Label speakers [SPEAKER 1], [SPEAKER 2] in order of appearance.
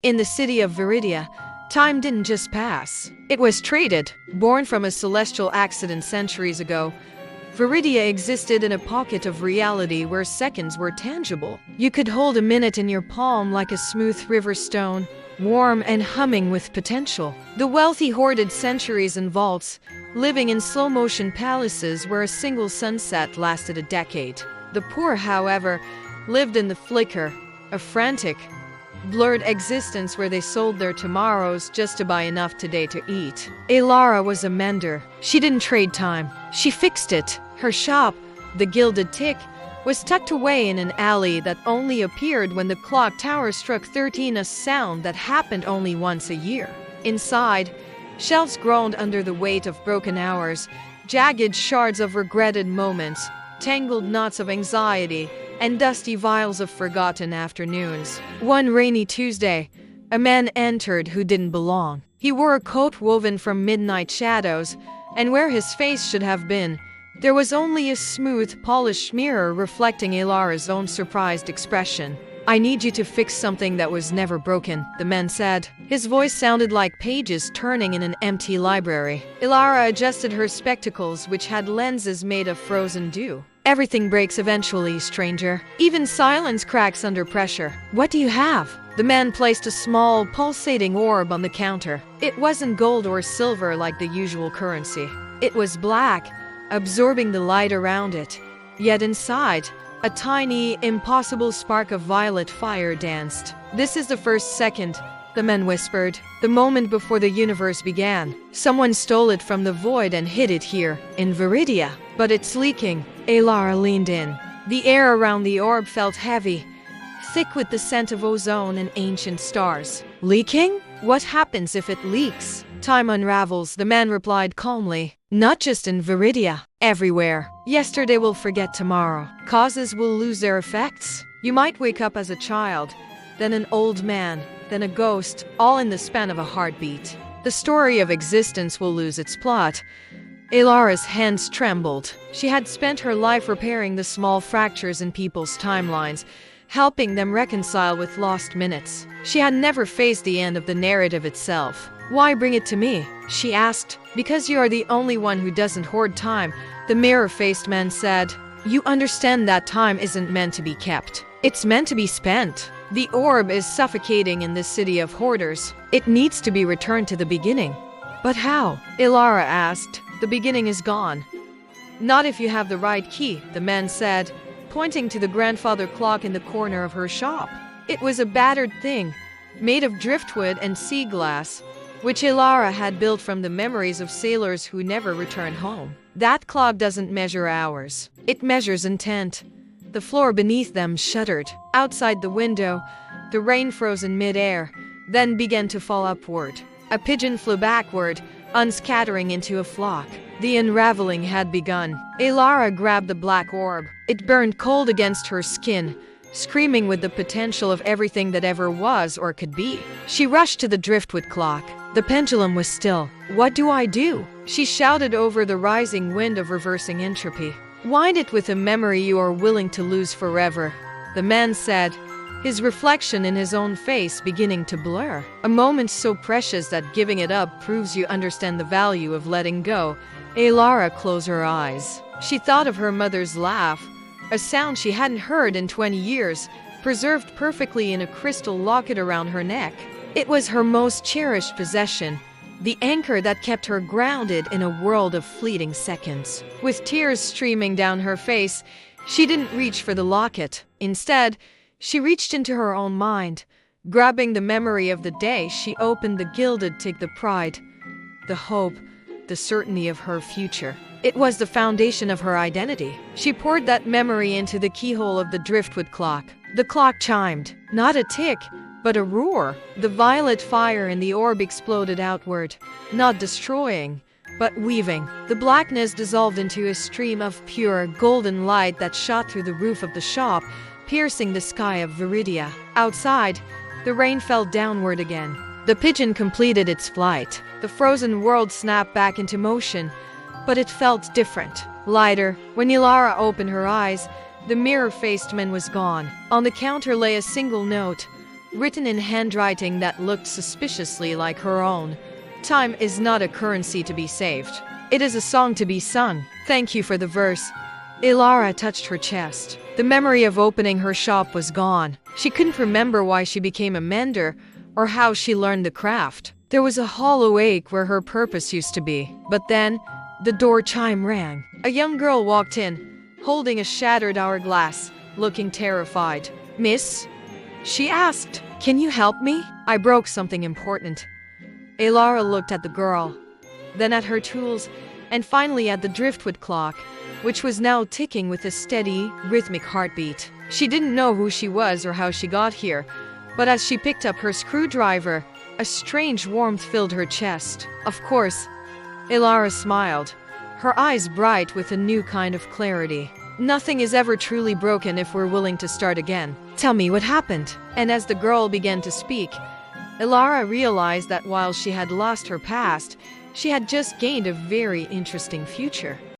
[SPEAKER 1] In the city of Viridia, time didn't just pass. It was traded, born from a celestial accident centuries ago. Viridia existed in a pocket of reality where seconds were tangible. You could hold a minute in your palm like a smooth river stone, warm and humming with potential. The wealthy hoarded centuries in vaults, living in slow-motion palaces where a single sunset lasted a decade. The poor, however, lived in the flicker, a frantic, blurred existence where they sold their tomorrows just to buy enough today to eat. Elara was a mender. She didn't trade time. She fixed it. Her shop, the Gilded Tick, was tucked away in an alley that only appeared when the clock tower struck 13, a sound that happened only once a year. Inside, shelves groaned under the weight of broken hours, jagged shards of regretted moments, tangled knots of anxiety, and dusty vials of forgotten afternoons. One rainy Tuesday, a man entered who didn't belong. He wore a coat woven from midnight shadows, and where his face should have been, there was only a smooth, polished mirror reflecting Elara's own surprised expression. "I need you to fix something that was never broken," the man said. His voice sounded like pages turning in an empty library. Elara adjusted her spectacles, which had lenses made of frozen dew. "Everything breaks eventually, stranger. Even silence cracks under pressure. What do you have?" The man placed a small, pulsating orb on the counter. It wasn't gold or silver like the usual currency. It was black, absorbing the light around it. Yet inside, a tiny, impossible spark of violet fire danced. "This is the first second," the man whispered. "The moment before the universe began. Someone stole it from the void and hid it here, in Viridia. But it's leaking." Elara leaned in. The air around the orb felt heavy, thick with the scent of ozone and ancient stars. "Leaking? What happens if it leaks?" "Time unravels," the man replied calmly. "Not just in Viridia, everywhere. Yesterday will forget tomorrow. Causes will lose their effects. You might wake up as a child, then an old man, then a ghost, all in the span of a heartbeat. The story of existence will lose its plot." Elara's hands trembled. She had spent her life repairing the small fractures in people's timelines, helping them reconcile with lost minutes. She had never faced the end of the narrative itself. "Why bring it to me?" she asked. "Because you are the only one who doesn't hoard time," the mirror-faced man said. "You understand that time isn't meant to be kept. It's meant to be spent. The orb is suffocating in this city of hoarders. It needs to be returned to the beginning." "But how?" Elara asked. "The beginning is gone." "Not if you have the right key," the man said, pointing to the grandfather clock in the corner of her shop. It was a battered thing, made of driftwood and sea glass, which Elara had built from the memories of sailors who never returned home. That clock doesn't measure hours. It measures intent. The floor beneath them shuddered. Outside the window, the rain froze in mid-air, then began to fall upward. A pigeon flew backward, unscattering into a flock. The unraveling had begun. Elara grabbed the black orb. It burned cold against her skin, screaming with the potential of everything that ever was or could be. She rushed to the driftwood clock. The pendulum was still. "What do I do?" she shouted over the rising wind of reversing entropy. "Wind it with a memory you are willing to lose forever," the man said, his reflection in his own face beginning to blur. "A moment so precious that giving it up proves you understand the value of letting go." Elara closed her eyes. She thought of her mother's laugh, a sound she hadn't heard in 20 years, preserved perfectly in a crystal locket around her neck. It was her most cherished possession, the anchor that kept her grounded in a world of fleeting seconds. With tears streaming down her face, she didn't reach for the locket. Instead, she reached into her own mind. Grabbing the memory of the day, she opened the Gilded Tick, the pride, the hope, the certainty of her future. It was the foundation of her identity. She poured that memory into the keyhole of the driftwood clock. The clock chimed. Not a tick, but a roar. The violet fire in the orb exploded outward, not destroying, but weaving. The blackness dissolved into a stream of pure, golden light that shot through the roof of the shop, piercing the sky of Viridia. Outside, the rain fell downward again. The pigeon completed its flight. The frozen world snapped back into motion, but it felt different, lighter. When Elara opened her eyes, the mirror-faced man was gone. On the counter lay a single note, written in handwriting that looked suspiciously like her own. Time is not a currency to be saved. It is a song to be sung. Thank you for the verse. Ilara touched her chest. The memory of opening her shop was gone. She couldn't remember why she became a mender or how she learned the craft. There was a hollow ache where her purpose used to be. But then, the door chime rang. A young girl walked in, holding a shattered hourglass, looking terrified. "Miss?" she asked. "Can you help me? I broke something important." Ilara looked at the girl, then at her tools, and finally at the driftwood clock, which was now ticking with a steady, rhythmic heartbeat. She didn't know who she was or how she got here, but as she picked up her screwdriver, a strange warmth filled her chest. Of course, Ilara smiled, her eyes bright with a new kind of clarity. Nothing is ever truly broken if we're willing to start again. Tell me what happened. And as the girl began to speak, Ilara realized that while she had lost her past, she had just gained a very interesting future.